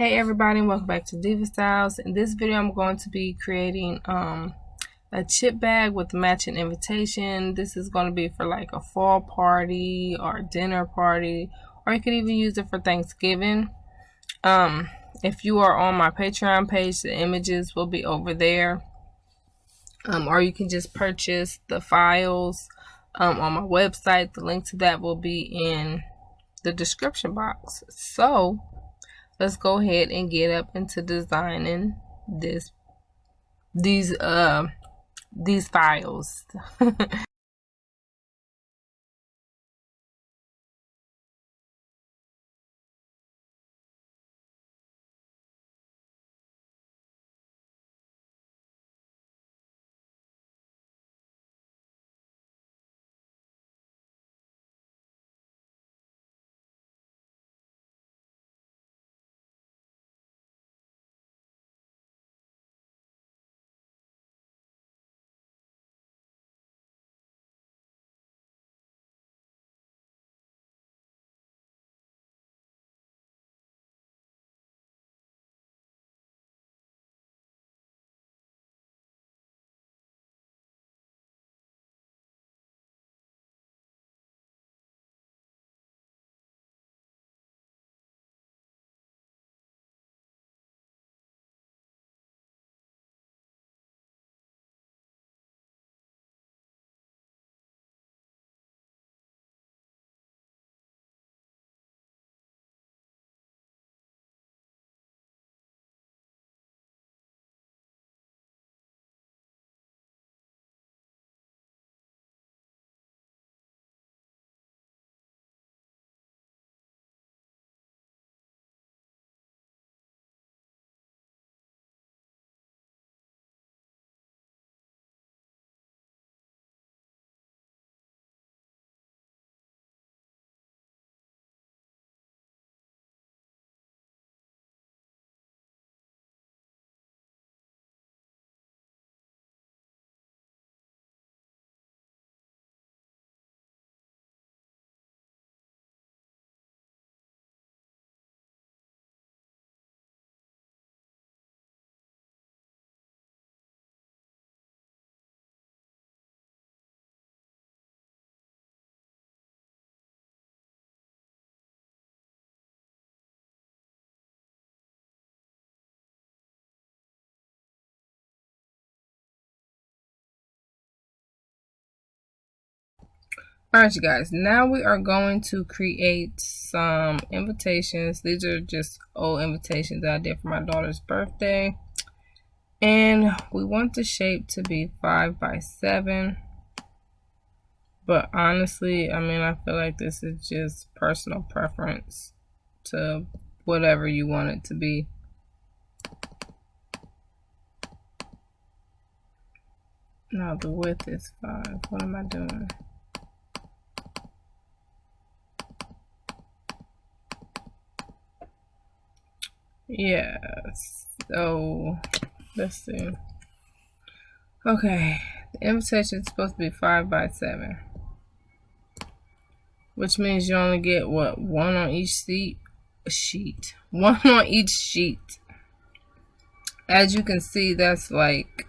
Hey everybody, and welcome back to Diva Styles. In this video, I'm going to be creating a chip bag with matching invitation. This is going to be for like a fall party or a dinner party, or you could even use it for Thanksgiving. If you are on my Patreon page, the images will be over there. Or you can just purchase the files on my website. The link to that will be in the description box. So let's go ahead and get up into designing these files. Alright, you guys, now we are going to create some invitations. These are just old invitations that I did for my daughter's birthday. And we want the shape to be 5 by 7. But honestly, I feel like this is just personal preference to whatever you want it to be. Now the width is 5. What am I doing? Yeah, so let's see. Okay, the invitation is supposed to be 5 by 7, which means you only get what, one on each sheet, one on each sheet. As you can see, that's like,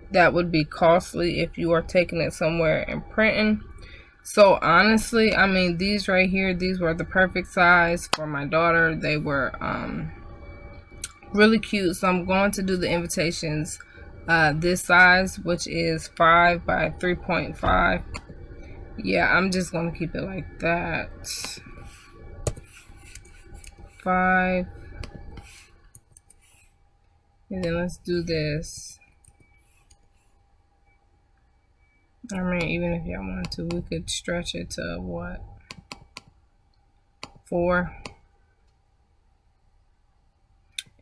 that would be costly if you are taking it somewhere and printing. So honestly, these right here, these were the perfect size for my daughter. They were really cute. So I'm going to do the invitations this size, which is 5 by 3.5. Yeah, I'm just going to keep it like that. 5. And then let's do this. Even if y'all want to, we could stretch it to what? 4.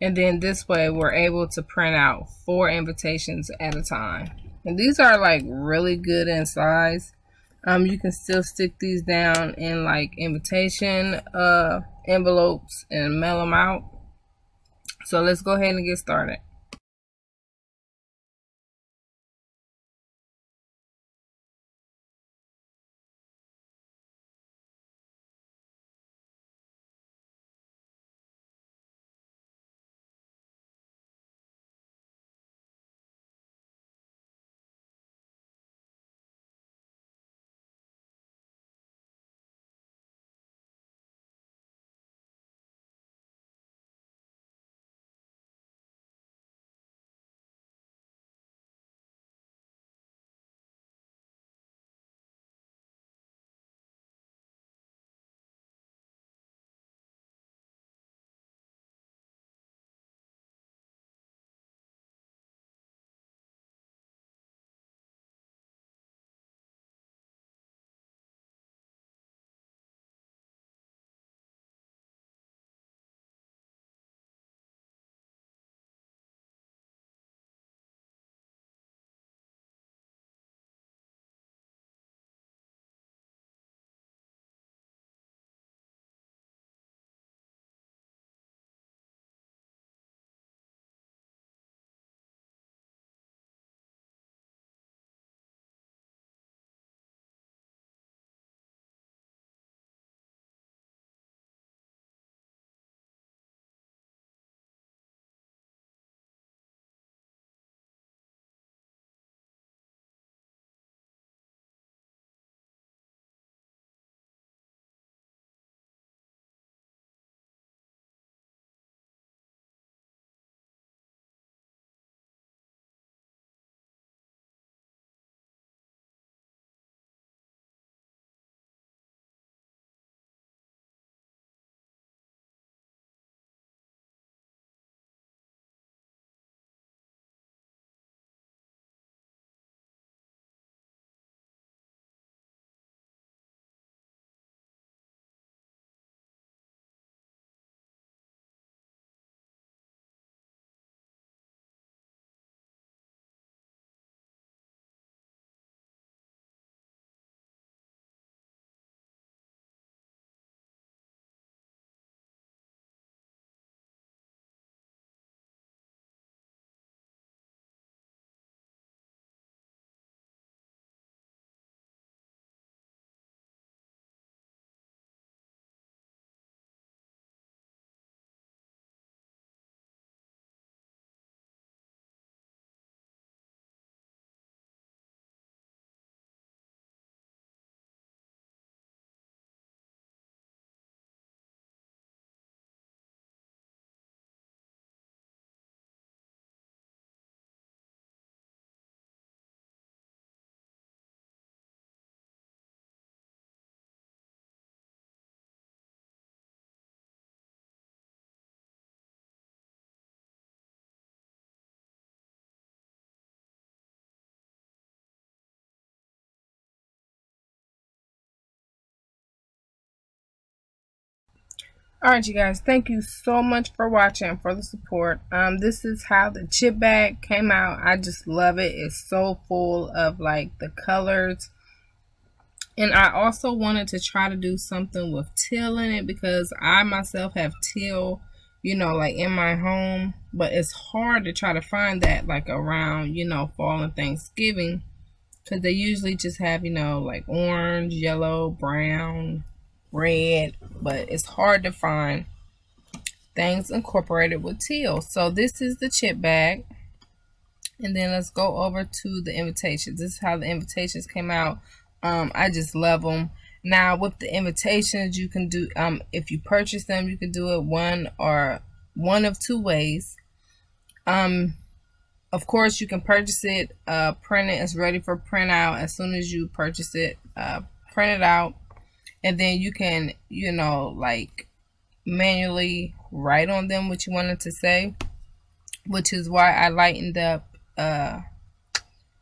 And then this way we're able to print out 4 invitations at a time. And these are like really good in size. You can still stick these down in like invitation envelopes and mail them out. So let's go ahead and get started. Alright, you guys, thank you so much for watching and for the support. This is how the chip bag came out. I just love it. It's so full of like the colors. And I also wanted to try to do something with teal in it because I myself have teal, you know, like in my home. But it's hard to try to find that like around, you know, fall and Thanksgiving. Because they usually just have, you know, like orange, yellow, brown, red. But it's hard to find things incorporated with teal. So this is the chip bag. And then let's go over to the invitations. This is how the invitations came out. I just love them. Now with the invitations, you can do, if you purchase them, you can do it one of two ways. Of course, you can purchase it, print it. It's ready for print out as soon as you purchase it. Print it out, and then you can, you know, like manually write on them what you wanted to say, which is why I lightened up,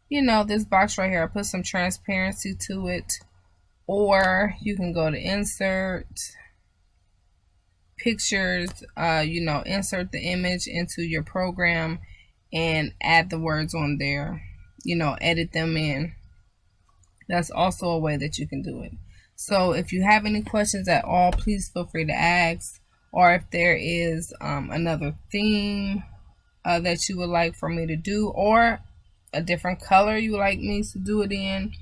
you know, this box right here. I put some transparency to it, or you can go to insert pictures, you know, insert the image into your program and add the words on there, you know, edit them in. That's also a way that you can do it. So if you have any questions at all, please feel free to ask, or if there is another theme that you would like for me to do, or a different color you would like me to do it in,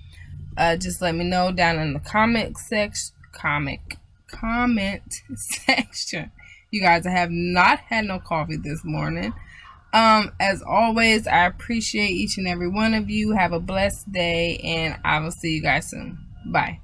just let me know down in the comment section. You guys, I have not had no coffee this morning. As always, I appreciate each and every one of you. Have a blessed day, and I will see you guys soon. Bye.